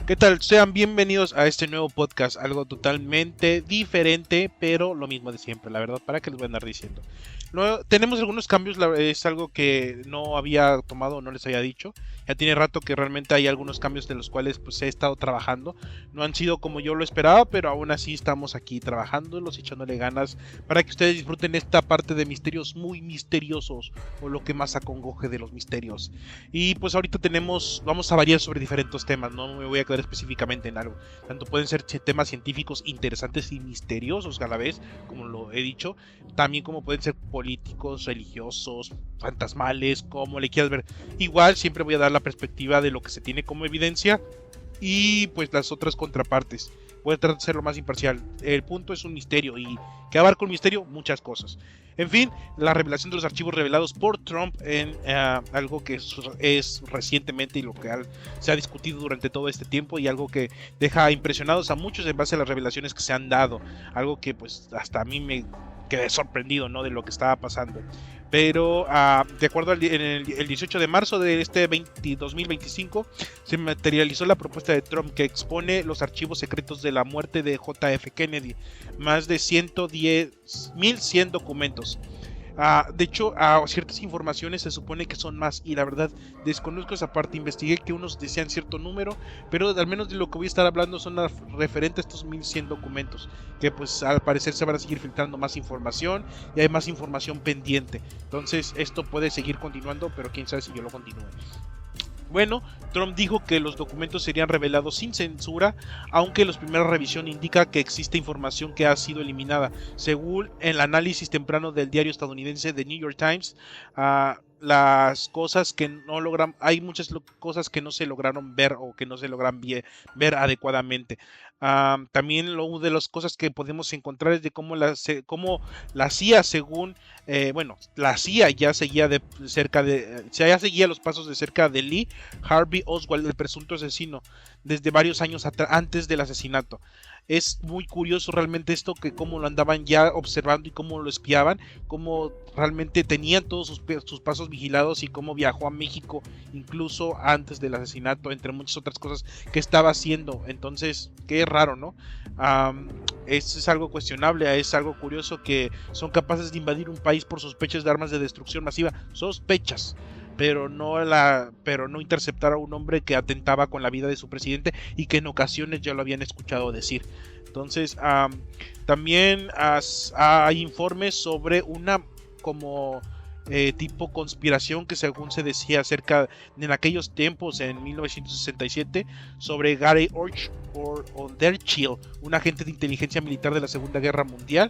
¿Qué tal? Sean bienvenidos a este nuevo podcast, algo totalmente diferente, pero lo mismo de siempre, la verdad, ¿para qué les voy a andar diciendo? Tenemos algunos cambios, es algo que no había tomado o no les había dicho. Ya tiene rato que realmente hay algunos cambios de los cuales pues he estado trabajando. No han sido como yo lo esperaba, pero aún así estamos aquí trabajándolos, echándole ganas para que ustedes disfruten esta parte de misterios muy misteriosos o lo que más acongoje de los misterios. Y pues ahorita vamos a variar sobre diferentes temas, no me voy a quedar específicamente en algo. Tanto pueden ser temas científicos interesantes y misteriosos a la vez, como lo he dicho, también como pueden ser políticos, religiosos, fantasmales, como le quieras ver. Igual siempre voy a dar la perspectiva de lo que se tiene como evidencia y pues las otras contrapartes. Voy a tratar de ser lo más imparcial. El punto es un misterio y que abarca un misterio, muchas cosas. En fin, la revelación de los archivos revelados por Trump en algo que es recientemente y lo que se ha discutido durante todo este tiempo y algo que deja impresionados a muchos en base a las revelaciones que se han dado. Algo que pues hasta a mí me quedé sorprendido, ¿no?, de lo que estaba pasando. Pero de acuerdo el 18 de marzo de este 2025 se materializó la propuesta de Trump que expone los archivos secretos de la muerte de JF Kennedy, más de 110.100 documentos. De hecho, ciertas informaciones se supone que son más, y la verdad desconozco esa parte. Investigué que unos decían cierto número, pero al menos de lo que voy a estar hablando son referentes a estos 1100 documentos, que pues al parecer se van a seguir filtrando más información y hay más información pendiente. Entonces esto puede seguir continuando, pero quién sabe si yo lo continúe. Bueno, Trump dijo que los documentos serían revelados sin censura, aunque la primera revisión indica que existe información que ha sido eliminada. Según el análisis temprano del diario estadounidense The New York Times, las cosas que no logran, hay muchas cosas que no se lograron ver o que no se logran ver adecuadamente. También una de las cosas que podemos encontrar es de cómo la CIA, según la CIA ya seguía ya seguía los pasos de cerca de Lee Harvey Oswald, el presunto asesino, desde varios años antes del asesinato. Es muy curioso realmente esto, que cómo lo andaban ya observando y cómo lo espiaban, cómo realmente tenían todos sus pasos vigilados y cómo viajó a México incluso antes del asesinato, entre muchas otras cosas que estaba haciendo. Entonces, qué raro, ¿no? Es algo cuestionable, es algo curioso que son capaces de invadir un país por sospechas de armas de destrucción masiva, sospechas, pero no interceptar a un hombre que atentaba con la vida de su presidente y que en ocasiones ya lo habían escuchado decir. Entonces, también hay informes sobre una como tipo conspiración que según se decía acerca en aquellos tiempos, en 1967, sobre Gary Orderchill, un agente de inteligencia militar de la Segunda Guerra Mundial,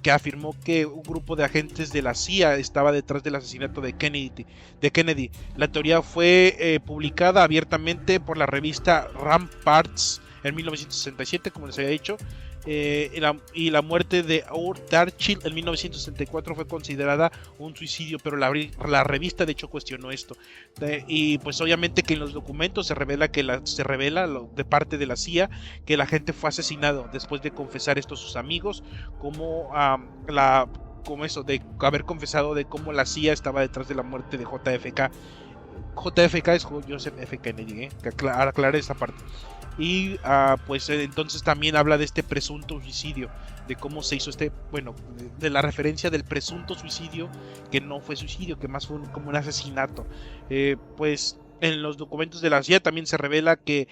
que afirmó que un grupo de agentes de la CIA estaba detrás del asesinato de Kennedy. La teoría fue publicada abiertamente por la revista Ramparts en 1967, como les había dicho. Y la muerte de Orderchill en 1964 fue considerada un suicidio, pero la revista de hecho cuestionó esto. Y pues obviamente que en los documentos se revela de parte de la CIA que la gente fue asesinado después de confesar esto a sus amigos, como eso de haber confesado de cómo la CIA estaba detrás de la muerte de JFK. JFK es Joseph F. Kennedy, que aclare esa parte. Y pues entonces también habla de este presunto suicidio, de cómo se hizo de la referencia del presunto suicidio, que no fue suicidio, que más fue como un asesinato. Pues en los documentos de la CIA también se revela que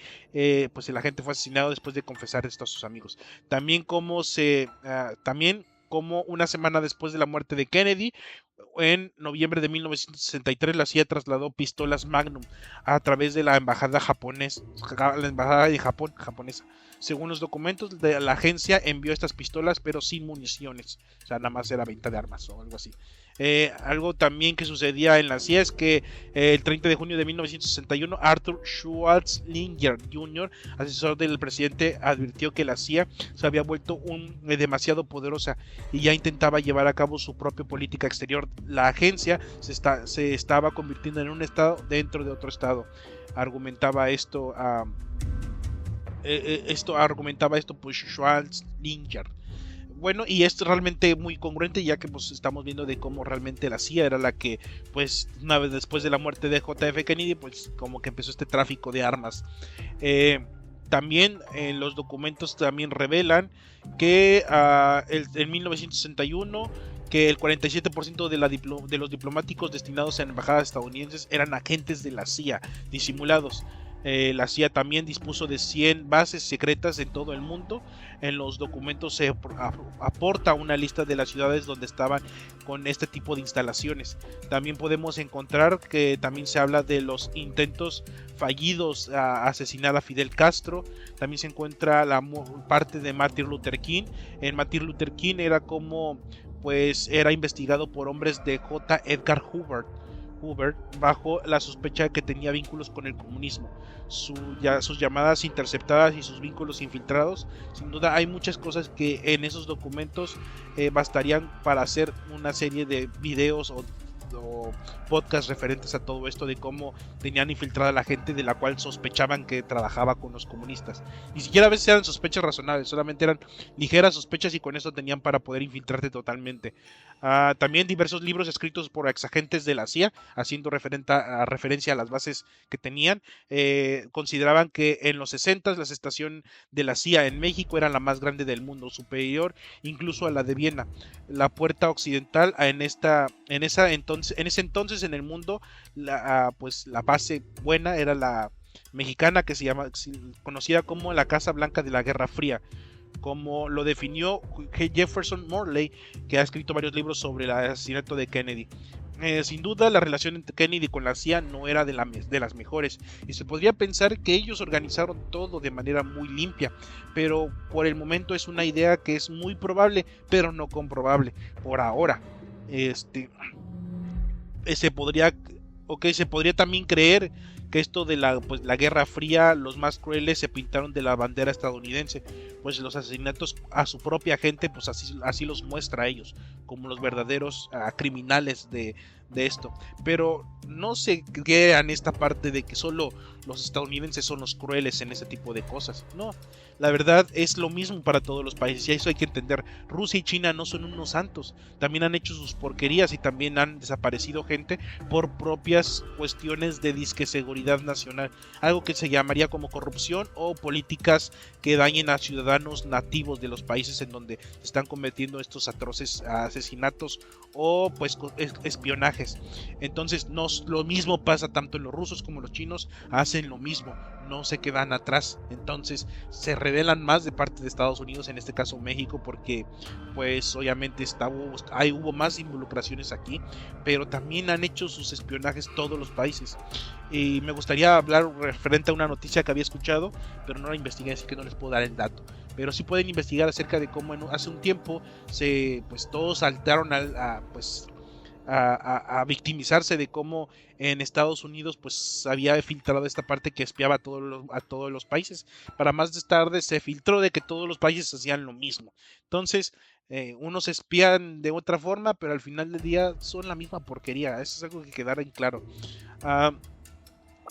pues el agente fue asesinado después de confesar esto a sus amigos. También como una semana después de la muerte de Kennedy, en noviembre de 1963, la CIA trasladó pistolas Magnum a través de la embajada de Japón japonesa. Según los documentos de la agencia, envió estas pistolas pero sin municiones, o sea, nada más era venta de armas o algo así. Algo también que sucedía en la CIA es que el 30 de junio de 1961, Arthur Schwarzenegger Jr., asesor del presidente, advirtió que la CIA se había vuelto demasiado poderosa y ya intentaba llevar a cabo su propia política exterior. La agencia se estaba convirtiendo en un estado dentro de otro estado. Argumentaba esto pues Schwarzenegger. Bueno, y es realmente muy congruente, ya que pues estamos viendo de cómo realmente la CIA era la que, pues una vez después de la muerte de JF Kennedy, pues como que empezó este tráfico de armas. También los documentos también revelan que en 1961 que el 47% de los diplomáticos destinados en embajadas estadounidenses eran agentes de la CIA disimulados. La CIA también dispuso de 100 bases secretas en todo el mundo. En los documentos se aporta una lista de las ciudades donde estaban con este tipo de instalaciones. También podemos encontrar que también se habla de los intentos fallidos a asesinar a Fidel Castro. También se encuentra la parte de Martin Luther King. En Martin Luther King era como era investigado por hombres de J. Edgar Hoover bajo la sospecha de que tenía vínculos con el comunismo. Sus llamadas interceptadas y sus vínculos infiltrados. Sin duda hay muchas cosas que en esos documentos bastarían para hacer una serie de videos o podcasts referentes a todo esto de cómo tenían infiltrada a la gente de la cual sospechaban que trabajaba con los comunistas. Ni siquiera a veces eran sospechas razonables, solamente eran ligeras sospechas y con eso tenían para poder infiltrarte totalmente. También diversos libros escritos por exagentes de la CIA, haciendo referencia a las bases que tenían, consideraban que en los 60 la estación de la CIA en México era la más grande del mundo, superior incluso a la de Viena. La puerta occidental en ese entonces en el mundo, la base buena era la mexicana, que conocida como la Casa Blanca de la Guerra Fría, como lo definió Jefferson Morley, que ha escrito varios libros sobre el asesinato de Kennedy. Sin duda la relación entre Kennedy con la CIA no era de las mejores, y se podría pensar que ellos organizaron todo de manera muy limpia, pero por el momento es una idea que es muy probable, pero no comprobable por ahora. Se podría también creer que esto de la Guerra Fría, los más crueles se pintaron de la bandera estadounidense, pues los asesinatos a su propia gente, pues así los muestra a ellos, como los verdaderos criminales de esto. Pero no se crean esta parte de que solo los estadounidenses son los crueles en ese tipo de cosas. No, la verdad es lo mismo para todos los países, y eso hay que entender. Rusia y China no son unos santos, también han hecho sus porquerías y también han desaparecido gente por propias cuestiones de disque seguridad nacional, algo que se llamaría como corrupción o políticas que dañen a ciudadanos nativos de los países en donde están cometiendo estos atroces asesinatos o espionajes. Entonces lo mismo pasa tanto en los rusos como los chinos, hacen lo mismo, no se quedan atrás. Entonces se revelan más de parte de Estados Unidos, en este caso México, porque pues obviamente hubo más involucraciones aquí, pero también han hecho sus espionajes todos los países. Y me gustaría hablar referente a una noticia que había escuchado, pero no la investigué, así que no les puedo dar el dato. Pero sí pueden investigar acerca de cómo hace un tiempo todos saltaron a victimizarse de cómo en Estados Unidos pues había filtrado esta parte que espiaba a todos los países. Para más tarde se filtró de que todos los países hacían lo mismo. Entonces unos espían de otra forma, pero al final del día son la misma porquería. Eso es algo que quedara en claro.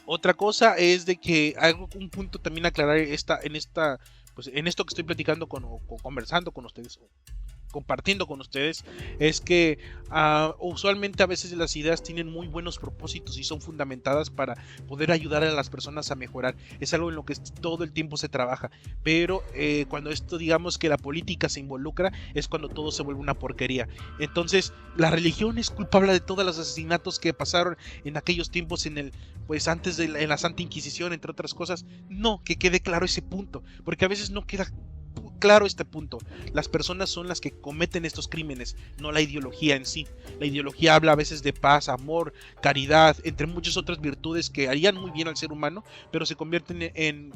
Otra cosa es de que un punto también aclarar en esto que estoy platicando conversando con ustedes, compartiendo con ustedes, es que usualmente a veces las ideas tienen muy buenos propósitos y son fundamentadas para poder ayudar a las personas a mejorar. Es algo en lo que todo el tiempo se trabaja, pero cuando digamos que la política se involucra, es cuando todo se vuelve una porquería. Entonces la religión es culpable de todos los asesinatos que pasaron en aquellos tiempos en la Santa Inquisición, entre otras cosas. No, que quede claro ese punto, porque a veces no queda claro este punto. Las personas son las que cometen estos crímenes, no la ideología en sí. La ideología habla a veces de paz, amor, caridad, entre muchas otras virtudes que harían muy bien al ser humano, pero se convierten en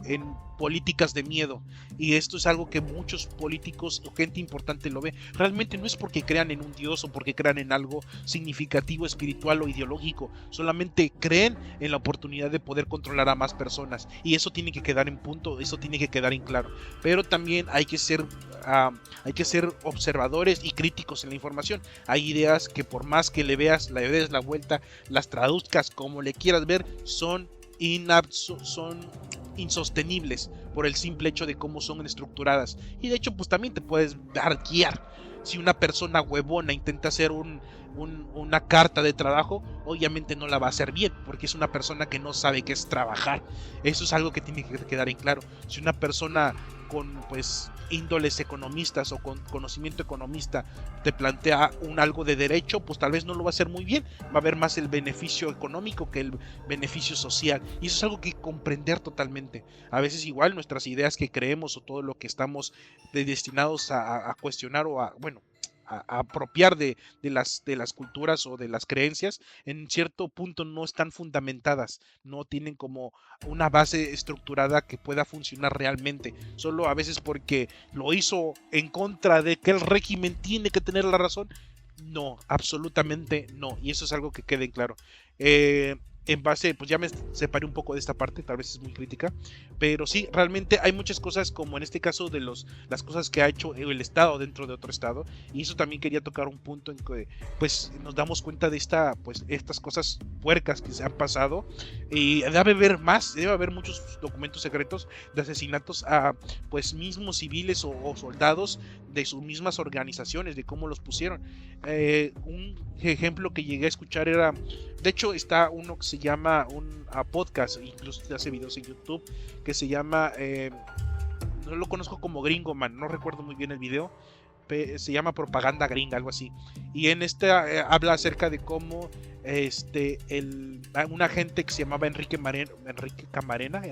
políticas de miedo. Y esto es algo que muchos políticos o gente importante lo ve. Realmente no es porque crean en un Dios o porque crean en algo significativo, espiritual o ideológico. Solamente creen en la oportunidad de poder controlar a más personas. Y eso tiene que quedar en punto, eso tiene que quedar en claro. Pero también hay que ser observadores y críticos en la información. Hay ideas que por más que le des la vuelta, las traduzcas como le quieras ver, son insostenibles por el simple hecho de cómo son estructuradas. Y de hecho, pues también te puedes dar guiar. Si una persona huevona intenta hacer una carta de trabajo, obviamente no la va a hacer bien, porque es una persona que no sabe qué es trabajar. Eso es algo que tiene que quedar en claro. Si una persona con pues índoles economistas o con conocimiento economista te plantea algo de derecho, pues tal vez no lo va a hacer muy bien, va a ver más el beneficio económico que el beneficio social, y eso es algo que comprender totalmente. A veces igual nuestras ideas que creemos o todo lo que estamos destinados a cuestionar o a, bueno, a apropiar de las culturas o de las creencias, en cierto punto no están fundamentadas, no tienen como una base estructurada que pueda funcionar realmente, solo a veces porque lo hizo en contra de que el régimen tiene que tener la razón. No, absolutamente no, y eso es algo que quede claro. En base, pues ya me separé un poco de esta parte, tal vez es muy crítica, pero sí, realmente hay muchas cosas, como en este caso de las cosas que ha hecho el Estado dentro de otro Estado, y eso también quería tocar un punto en que pues nos damos cuenta de estas cosas puercas que se han pasado, y debe haber muchos documentos secretos de asesinatos a pues mismos civiles o soldados de sus mismas organizaciones, de cómo los pusieron. Un ejemplo que llegué a escuchar era, de hecho está uno que se llama un podcast, incluso hace videos en YouTube, que se llama, no lo conozco como Gringo Man, no recuerdo muy bien el video, se llama Propaganda Gringa, algo así, y en habla acerca de cómo un agente que se llamaba Enrique Camarena,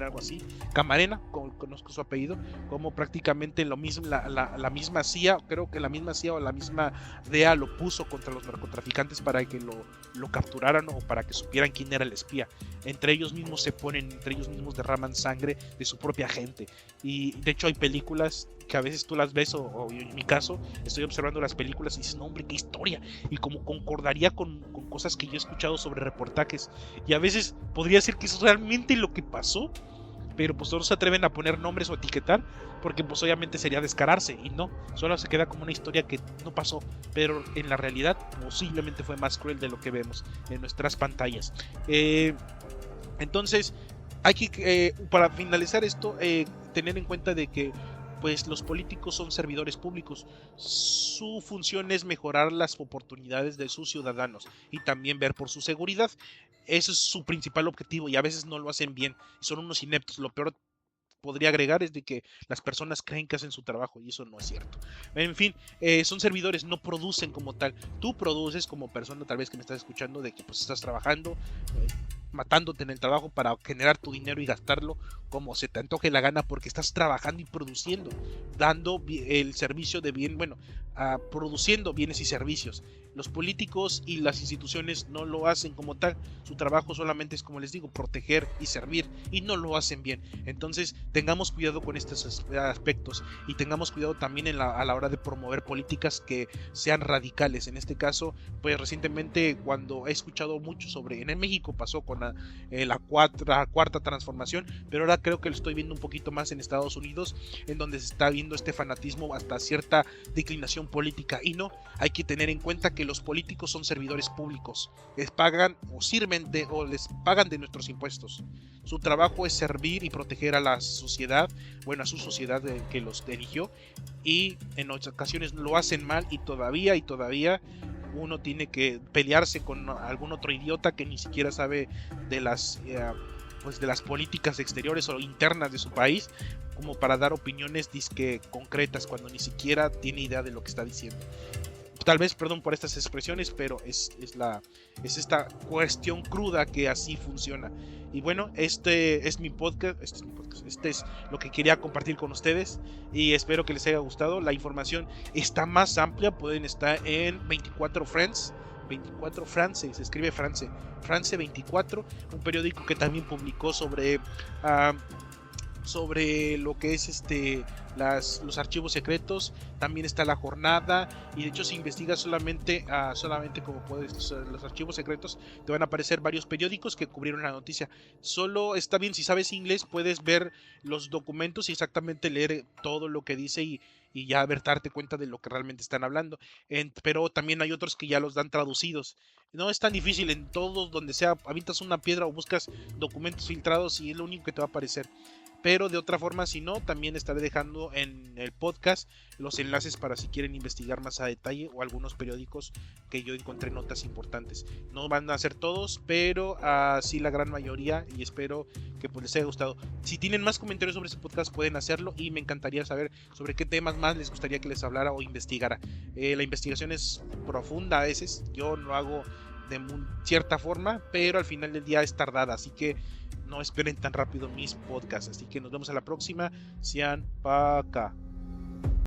algo así, Camarena, conozco su apellido, como prácticamente lo mismo, la misma CIA, creo que la misma CIA o la misma DEA lo puso contra los narcotraficantes para que lo capturaran o para que supieran quién era el espía. Entre ellos mismos entre ellos mismos derraman sangre de su propia gente, y de hecho hay películas que a veces tú las ves, o en mi caso estoy observando las películas y dices, no hombre, qué historia, y como concordaría con cosas que yo he escuchado sobre reportajes, y a veces podría ser que es realmente lo que pasó, pero pues no se atreven a poner nombres o etiquetar, porque pues obviamente sería descararse, y no, solo se queda como una historia que no pasó, pero en la realidad posiblemente fue más cruel de lo que vemos en nuestras pantallas. Entonces hay que, para finalizar esto, tener en cuenta de que pues los políticos son servidores públicos. Su función es mejorar las oportunidades de sus ciudadanos y también ver por su seguridad. Ese es su principal objetivo, y a veces no lo hacen bien, son unos ineptos. Lo peor podría agregar es de que las personas creen que hacen su trabajo, y eso no es cierto. En fin, son servidores, no producen como tal. Tú produces como persona, tal vez que me estás escuchando, de que pues estás trabajando, matándote en el trabajo para generar tu dinero y gastarlo como se te antoje la gana, porque estás trabajando y produciendo, dando el servicio de bien, bueno, produciendo bienes y servicios. Los políticos y las instituciones no lo hacen como tal. Su trabajo solamente es, como les digo, proteger y servir, y no lo hacen bien. Entonces tengamos cuidado con estos aspectos, y tengamos cuidado también a la hora de promover políticas que sean radicales. En este caso, pues recientemente, cuando he escuchado mucho en México pasó con la cuarta transformación, pero ahora creo que lo estoy viendo un poquito más en Estados Unidos, en donde se está viendo este fanatismo hasta cierta declinación política. Y no, hay que tener en cuenta que los políticos son servidores públicos, les pagan o les pagan de nuestros impuestos. Su trabajo es servir y proteger a la sociedad, bueno, a su sociedad que los eligió, y en otras ocasiones lo hacen mal, y todavía uno tiene que pelearse con algún otro idiota que ni siquiera sabe de las políticas exteriores o internas de su país, como para dar opiniones disque concretas cuando ni siquiera tiene idea de lo que está diciendo. Tal vez, perdón por estas expresiones, pero es esta cuestión cruda que así funciona. Y bueno, este es mi podcast, este es lo que quería compartir con ustedes, y espero que les haya gustado. La información está más amplia, pueden estar en 24 France, se escribe France 24, un periódico que también publicó sobre sobre lo que es los archivos secretos. También está la jornada, y de hecho si investigas solamente como puedes los archivos secretos, te van a aparecer varios periódicos que cubrieron la noticia. Solo está bien si sabes inglés, puedes ver los documentos y exactamente leer todo lo que dice, y ya darte cuenta de lo que realmente están hablando. Pero también hay otros que ya los dan traducidos. No es tan difícil, en todos donde sea, avientas una piedra o buscas documentos filtrados y es lo único que te va a aparecer. Pero de otra forma, si no, también estaré dejando en el podcast los enlaces para si quieren investigar más a detalle, o algunos periódicos que yo encontré notas importantes. No van a ser todos, pero sí la gran mayoría, y espero que pues les haya gustado. Si tienen más comentarios sobre este podcast pueden hacerlo, y me encantaría saber sobre qué temas más les gustaría que les hablara o investigara. La investigación es profunda a veces, yo lo hago de cierta forma, pero al final del día es tardada, así que no esperen tan rápido mis podcasts. Así que nos vemos a la próxima. Sean pa' acá.